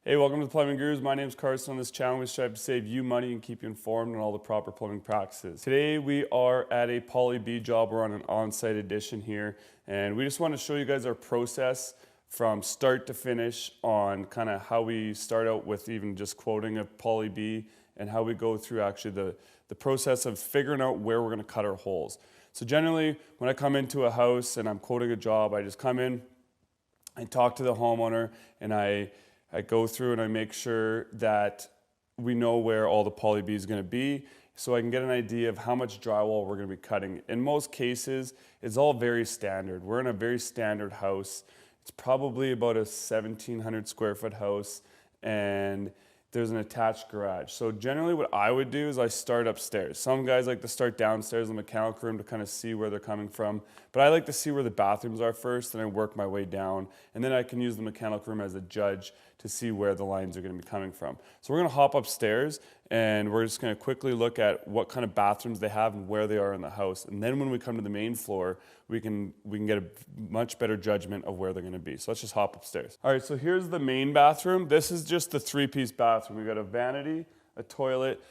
Hey, welcome to the Plumbing Gurus. My name is Carson. On this channel, we strive to save you money and keep you informed on all the proper plumbing practices. Today, we are at a Poly B job. We're on an on-site edition here, and we just want to show you guys our process from start to finish on kind of how we start out with even just quoting a Poly B and how we go through actually the process of figuring out where we're going to cut our holes. So generally, when I come into a house and I'm quoting a job, I just come in, I talk to the homeowner, and I go through and I make sure that we know where all the Poly B is going to be so I can get an idea of how much drywall we're going to be cutting. In most cases, it's all very standard. We're in a very standard house. It's probably about a 1,700 square foot house, and there's an attached garage. So generally what I would do is I start upstairs. Some guys like to start downstairs in the mechanical room to kind of see where they're coming from, but I like to see where the bathrooms are first, and I work my way down, and then I can use the mechanical room as a judge to see where the lines are going to be coming from. So we're going to hop upstairs, and we're just going to quickly look at what kind of bathrooms they have and where they are in the house. And then when we come to the main floor, we can get a much better judgment of where they're going to be. So let's just hop upstairs. All right, so here's the main bathroom. This is just the three-piece bathroom. We've got a vanity, a toilet,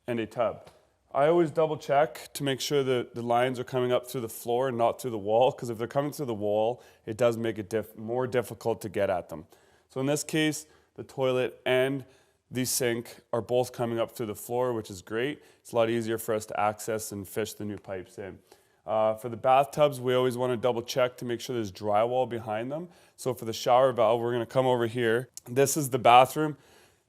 and a tub. I always double check to make sure that the lines are coming up through the floor and not through the wall, because if they're coming through the wall, it does make it more difficult to get at them. So in this case, the toilet and the sink are both coming up through the floor, which is great. It's a lot easier for us to access and fish the new pipes in. For the bathtubs, we always want to double check to make sure there's drywall behind them. So for the shower valve, we're going to come over here. This is the bathroom.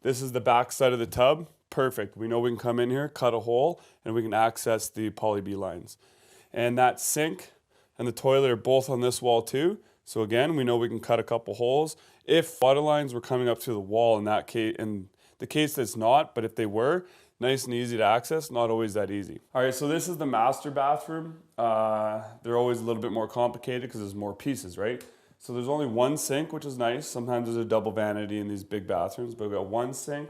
This is the back side of the tub. Perfect. We know we can come in here, cut a hole, and we can access the Poly B lines. And that sink and the toilet are both on this wall too. So again, we know we can cut a couple holes. If water lines were coming up through the wall, in that case, in the case that's not, but if they were, nice and easy to access, not always that easy. All right, so this is the master bathroom. They're always a little bit more complicated because there's more pieces, right? So there's only one sink, which is nice. Sometimes there's a double vanity in these big bathrooms, but we've got one sink.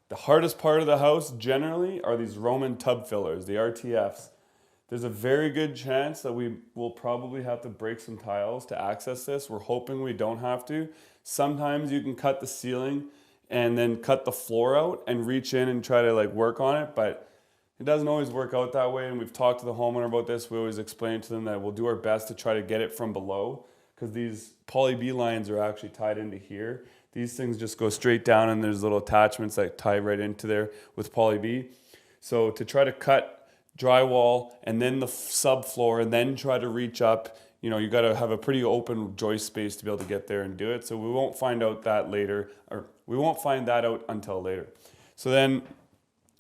The hardest part of the house generally are these Roman tub fillers, the RTFs. There's a very good chance that we will probably have to break some tiles to access this. We're hoping we don't have to. Sometimes you can cut the ceiling and then cut the floor out and reach in and try to work on it, but it doesn't always work out that way. And we've talked to the homeowner about this. We always explain to them that we'll do our best to try to get it from below, because these Poly B lines are actually tied into here. These things just go straight down, and there's little attachments that tie right into there with Poly B. So to try to cut drywall and then the subfloor and then try to reach up, you got to have a pretty open joist space to be able to get there and do it. So we won't find out that later, or we won't find that out until later. So then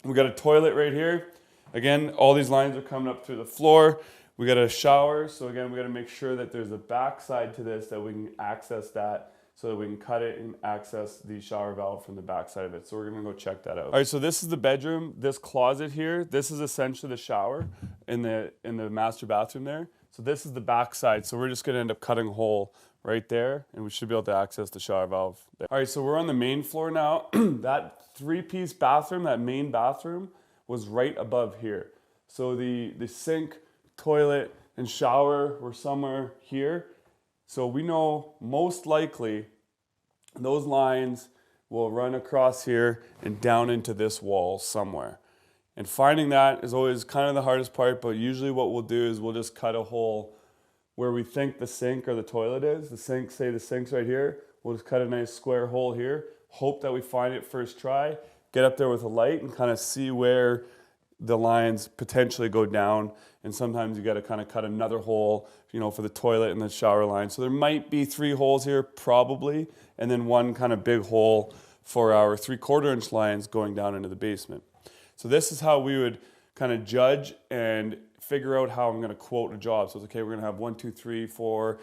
we got a toilet right here. Again, all these lines are coming up through the floor. We got a shower. So again, we got to make sure that there's a back side to this, that we can access that, so that we can cut it and access the shower valve from the back side of it. So we're gonna go check that out. All right, so this is the bedroom. This closet here, this is essentially the shower in the master bathroom there. So this is the back side. So we're just gonna end up cutting a hole right there, and we should be able to access the shower valve there. All right, so we're on the main floor now. That three-piece bathroom, that main bathroom, was right above here. So the sink, toilet, and shower were somewhere here. So we know most likely those lines will run across here and down into this wall somewhere. And finding that is always kind of the hardest part, but usually what we'll do is we'll just cut a hole where we think the sink or the toilet is. The sink, say the sink's right here, we'll just cut a nice square hole here, hope that we find it first try, get up there with a light and kind of see where the lines potentially go down. And sometimes you got to kind of cut another hole, for the toilet and the shower line. So there might be 3 holes here probably, and then one kind of big hole for our 3/4 inch lines going down into the basement. So this is how we would kind of judge and figure out how I'm going to quote a job. So it's okay, we're going to have 1, 2, 3, 4,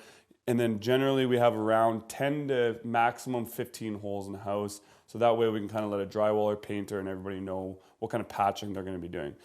and then generally we have around 10 to maximum 15 holes in the house. So that way we can kind of let a drywaller, painter, and everybody know what kind of patching they're going to be doing.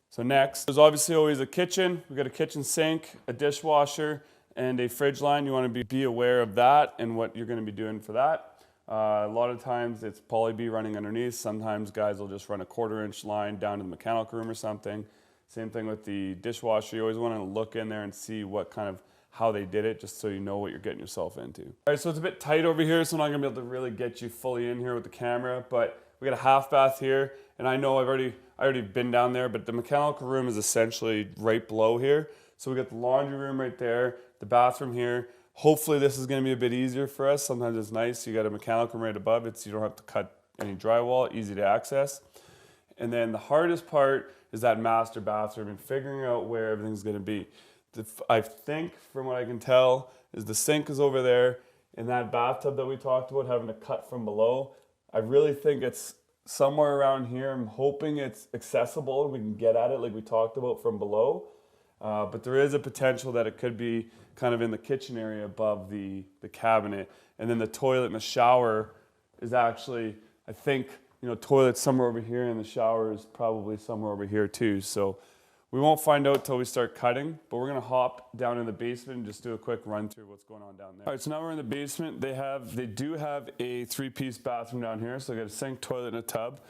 So next, there's obviously always a kitchen. We've got a kitchen sink, a dishwasher, and a fridge line. You want to be aware of that and what you're going to be doing for that. A lot of times it's Poly B running underneath. Sometimes guys will just run a 1/4 inch line down to the mechanical room or something. Same thing with the dishwasher. You always want to look in there and see what kind of how they did it, just so you know what you're getting yourself into. All right, so it's a bit tight over here, so I'm not gonna be able to really get you fully in here with the camera, but we got a half bath here, and I know I already been down there, but the mechanical room is essentially right below here. So we got the laundry room right there, the bathroom here. Hopefully this is gonna be a bit easier for us. Sometimes it's nice, you got a mechanical room right above it, so you don't have to cut any drywall, easy to access. And then the hardest part is that master bathroom and figuring out where everything's gonna be. I think, from what I can tell, is the sink is over there, and that bathtub that we talked about having to cut from below, I really think it's somewhere around here. I'm hoping it's accessible and we can get at it like we talked about from below. But there is a potential that it could be kind of in the kitchen area above the cabinet. And then the toilet and the shower is actually, I think, toilet's somewhere over here and the shower is probably somewhere over here too. So we won't find out till we start cutting, but we're gonna hop down in the basement and just do a quick run through what's going on down there. All right, so now we're in the basement. They do have a 3-piece bathroom down here. So they got a sink, toilet, and a tub.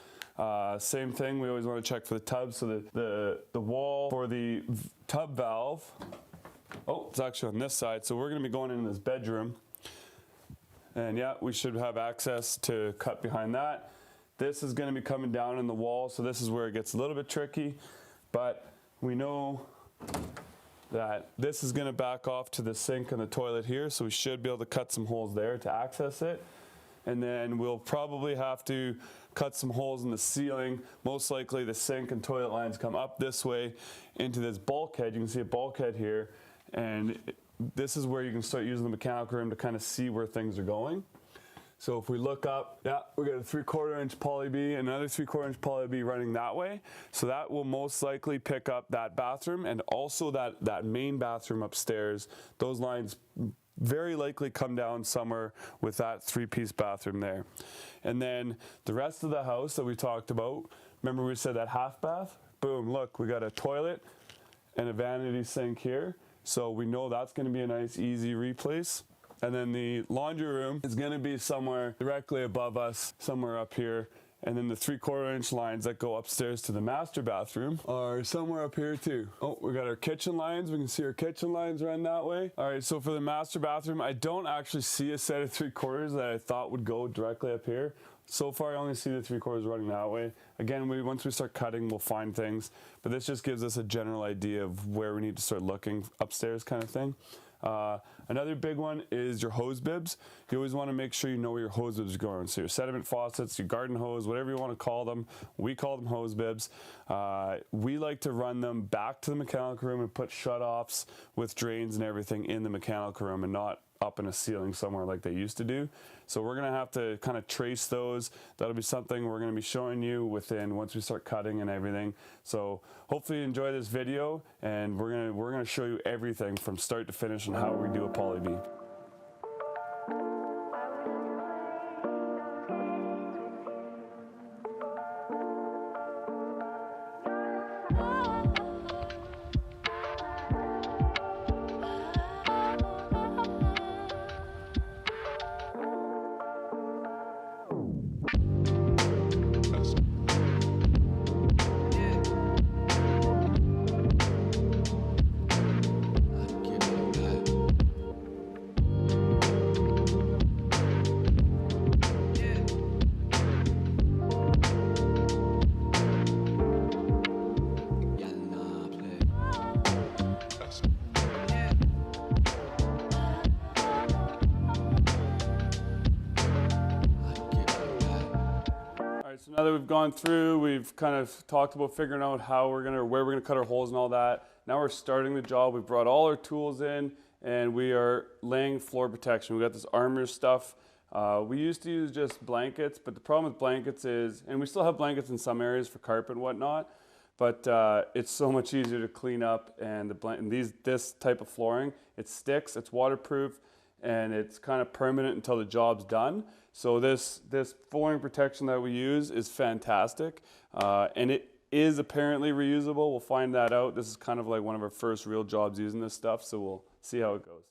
Same thing, we always want to check for the tub. So the wall for the tub valve, it's actually on this side. So we're gonna be going in this bedroom. And yeah, we should have access to cut behind that. This is gonna be coming down in the wall. So this is where it gets a little bit tricky, but we know that this is gonna back off to the sink and the toilet here, so we should be able to cut some holes there to access it. And then we'll probably have to cut some holes in the ceiling. Most likely the sink and toilet lines come up this way into this bulkhead. You can see a bulkhead here, and this is where you can start using the mechanical room to kind of see where things are going. So if we look up, we got a 3/4 inch poly B, another 3/4 inch poly B running that way. So that will most likely pick up that bathroom and also that main bathroom upstairs. Those lines very likely come down somewhere with that 3-piece bathroom there. And then the rest of the house that we talked about, remember we said that half bath? Boom, look, we got a toilet and a vanity sink here. So we know that's gonna be a nice, easy replace. And then the laundry room is gonna be somewhere directly above us, somewhere up here. And then the 3/4 inch lines that go upstairs to the master bathroom are somewhere up here too. Oh, we got our kitchen lines. We can see our kitchen lines run that way. All right, so for the master bathroom, I don't actually see a set of 3/4 that I thought would go directly up here. So far, I only see the 3/4 running that way. Again, once we start cutting, we'll find things. But this just gives us a general idea of where we need to start looking upstairs kind of thing. Another big one is your hose bibs. You always want to make sure you know where your hose bibs are going. So your sediment faucets, your garden hose, whatever you want to call them, we call them hose bibs. We like to run them back to the mechanical room and put shutoffs with drains and everything in the mechanical room and not up in a ceiling somewhere like they used to do. So we're gonna have to kind of trace those. That'll be something we're gonna be showing you once we start cutting and everything. So hopefully you enjoy this video, and we're gonna show you everything from start to finish on how we do a poly B. So now that we've gone through, we've kind of talked about figuring out where we're gonna cut our holes and all that. Now we're starting the job. We've brought all our tools in, and we are laying floor protection. We got this armor stuff. We used to use just blankets, but the problem with blankets is, and we still have blankets in some areas for carpet and whatnot, but it's so much easier to clean up. And this type of flooring, it sticks, it's waterproof, and it's kind of permanent until the job's done. So this flooring protection that we use is fantastic, and it is apparently reusable. We'll find that out. This is kind of like one of our first real jobs using this stuff, so we'll see how it goes.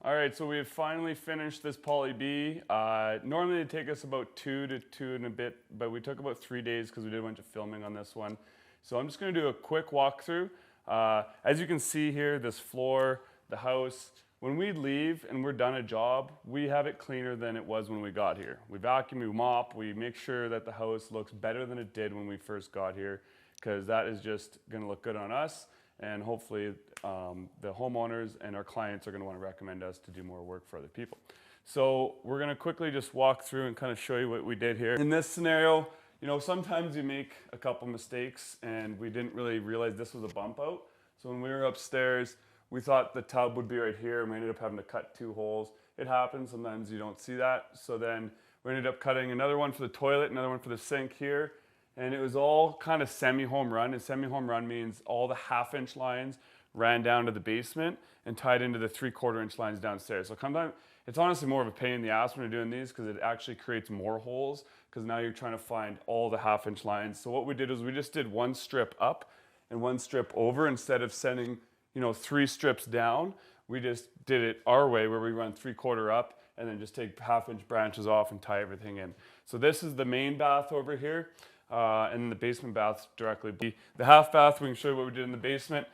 All right, so we have finally finished this poly B. Normally it'd take us about 2 to 2 and a bit, but we took about 3 days because we did a bunch of filming on this one. So I'm just gonna do a quick walkthrough. As you can see here, this floor, the house, when we leave and we're done a job, we have it cleaner than it was when we got here. We vacuum, we mop, we make sure that the house looks better than it did when we first got here, because that is just gonna look good on us. and hopefully the homeowners and our clients are going to want to recommend us to do more work for other people. So we're going to quickly just walk through and kind of show you what we did here. In this scenario, you know, sometimes you make a couple mistakes and we didn't really realize this was a bump out. So when we were upstairs, we thought the tub would be right here and we ended up having to cut 2 holes. It happens, sometimes you don't see that. So then we ended up cutting another one for the toilet, another one for the sink here. And it was all kind of semi-home run. And semi-home run means all the 1/2 inch lines ran down to the basement and tied into the 3/4 inch lines downstairs. So sometimes it's honestly more of a pain in the ass when you're doing these because it actually creates more holes because now you're trying to find all the 1/2 inch lines. So what we did is we just did 1 strip up and 1 strip over instead of sending, you know, 3 strips down. We just did it our way where we run 3/4 up and then just take 1/2 inch branches off and tie everything in. So this is the main bath over here and the basement bath directly. The half bath, we can show you what we did in the basement.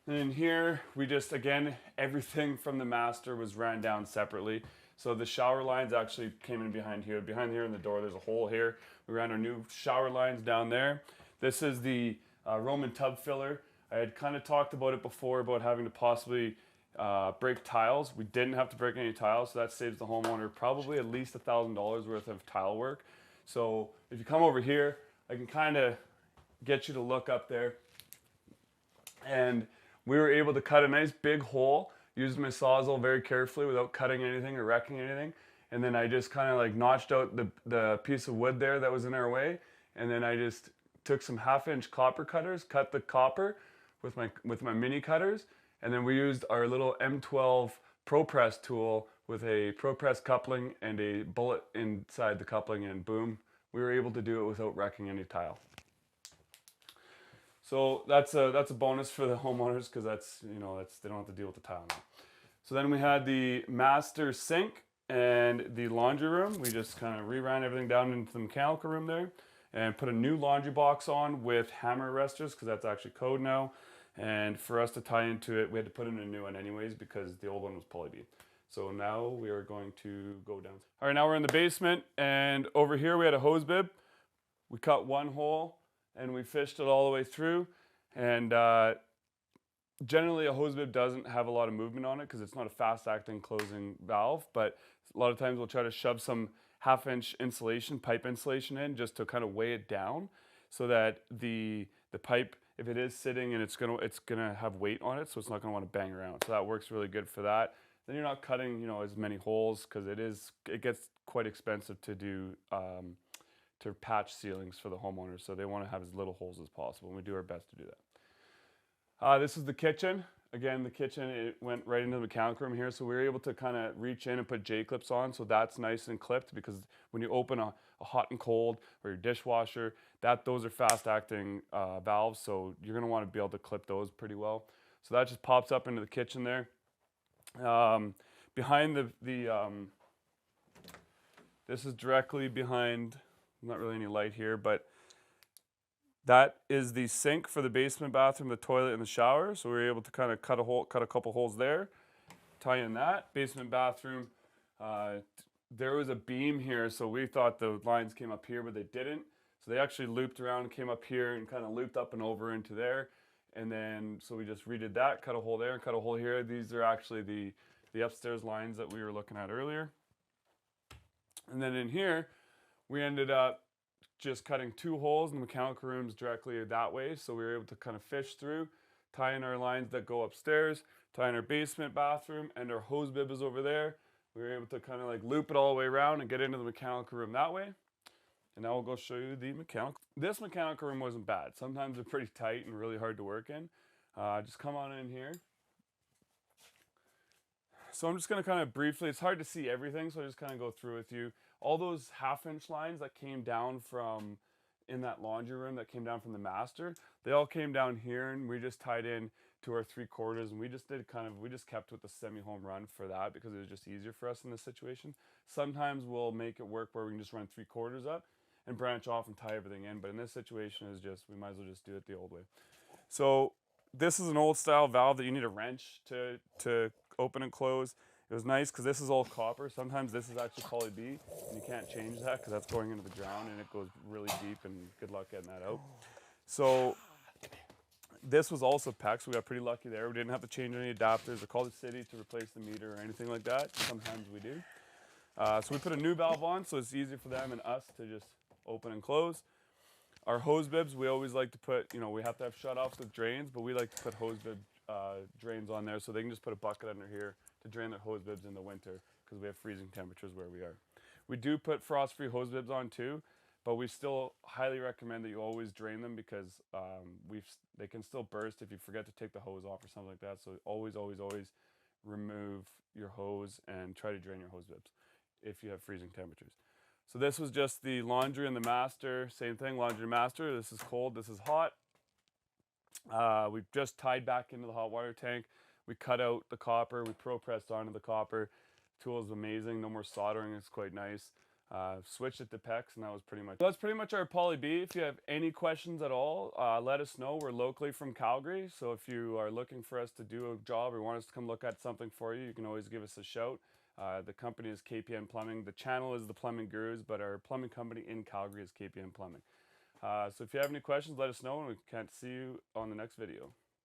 And in here, we just, again, everything from the master was ran down separately. So the shower lines actually came in behind here. Behind here in the door, there's a hole here. We ran our new shower lines down there. This is the Roman tub filler. I had kind of talked about it before about having to possibly break tiles. We didn't have to break any tiles, so that saves the homeowner probably at least $1,000 worth of tile work. So if you come over here, I can kind of get you to look up there. And we were able to cut a nice big hole, used my Sawzall very carefully without cutting anything or wrecking anything. And then I just kind of like notched out the piece of wood there that was in our way. And then I just took some 1/2 inch copper cutters, cut the copper with my mini cutters. And then we used our little M12 Pro Press tool with a Pro Press coupling and a bullet inside the coupling, and boom, we were able to do it without wrecking any tile. So that's a bonus for the homeowners because that's, you know, they don't have to deal with the tile now. So then we had the master sink and the laundry room. We just kind of reran everything down into the mechanical room there and put a new laundry box on with hammer arresters because that's actually code now. And for us to tie into it, we had to put in a new one anyways because the old one was Polybutylene. So now we are going to go down. All right, now we're in the basement, and over here we had a hose bib. We cut 1 hole and we fished it all the way through. And generally a hose bib doesn't have a lot of movement on it because it's not a fast acting closing valve, but a lot of times we'll try to shove some 1/2 inch insulation, pipe insulation in just to kind of weigh it down so that the pipe, if it is sitting and it's gonna have weight on it, so it's not gonna want to bang around. So that works really good for that. Then you're not cutting, you know, as many holes because it gets quite expensive to do to patch ceilings for the homeowners. So they want to have as little holes as possible, and we do our best to do that. This is the kitchen. Again, the kitchen, it went right into the mechanical room here, so we were able to kind of reach in and put J-clips on, so that's nice and clipped because when you open a hot and cold or your dishwasher, those are fast-acting valves, so you're going to want to be able to clip those pretty well. So that just pops up into the kitchen there. Behind this is directly behind, not really any light here, but that is the sink for the basement bathroom, the toilet, and the shower. So we were able to kind of cut a couple holes there, tie in that. Basement bathroom, there was a beam here, so we thought the lines came up here, but they didn't. So they actually looped around and came up here and kind of looped up and over into there. And then, so we just redid that, cut a hole there and cut a hole here. These are actually the upstairs lines that we were looking at earlier. And then in here, we ended up just cutting 2 holes in the mechanical rooms directly that way. So we were able to kind of fish through, tie in our lines that go upstairs, tie in our basement bathroom, and our hose bib is over there. We were able to kind of like loop it all the way around and get into the mechanical room that way. And now we'll go show you the mechanical. This mechanical room wasn't bad. Sometimes they're pretty tight and really hard to work in. Just come on in here. So I'm just going to kind of briefly, it's hard to see everything, so I'll just kind of go through with you. All those 1/2 inch lines that came down from in that laundry room that came down from the master, they all came down here and we just tied in to our 3/4, and we just kept with the semi-home run for that because it was just easier for us in this situation. Sometimes we'll make it work where we can just run 3/4 up and branch off and tie everything in, but in this situation is just, we might as well just do it the old way. So this is an old style valve that you need a wrench to open and close. It was nice because this is all copper. Sometimes this is actually poly B, and you can't change that because that's going into the ground and it goes really deep, and good luck getting that out. So This was also PEX, so we got pretty lucky there. We didn't have to change any adapters or call the city to replace the meter or anything like that. Sometimes we do. So we put a new valve on, so it's easier for them and us to just open and close. Our hose bibs, we always like to put, we have to have shutoffs with drains, but we like to put hose bib drains on there so they can just put a bucket under here to drain their hose bibs in the winter because we have freezing temperatures where we are. We do put frost-free hose bibs on too, but we still highly recommend that you always drain them because they can still burst if you forget to take the hose off or something like that. So always, always, always remove your hose and try to drain your hose bibs if you have freezing temperatures. So this was just the laundry and the master, same thing, laundry and master. This is cold, this is hot. We've just tied back into the hot water tank. We cut out the copper, we pro-pressed onto the copper. Tool is amazing, no more soldering, it's quite nice. Switched it to PEX and that was pretty much. So that's pretty much our Poly B. If you have any questions at all, let us know. We're locally from Calgary, so if you are looking for us to do a job or want us to come look at something for you, you can always give us a shout. The company is KPN Plumbing. The channel is the Plumbing Gurus, but our plumbing company in Calgary is KPN Plumbing. So if you have any questions, let us know and we can't see you on the next video.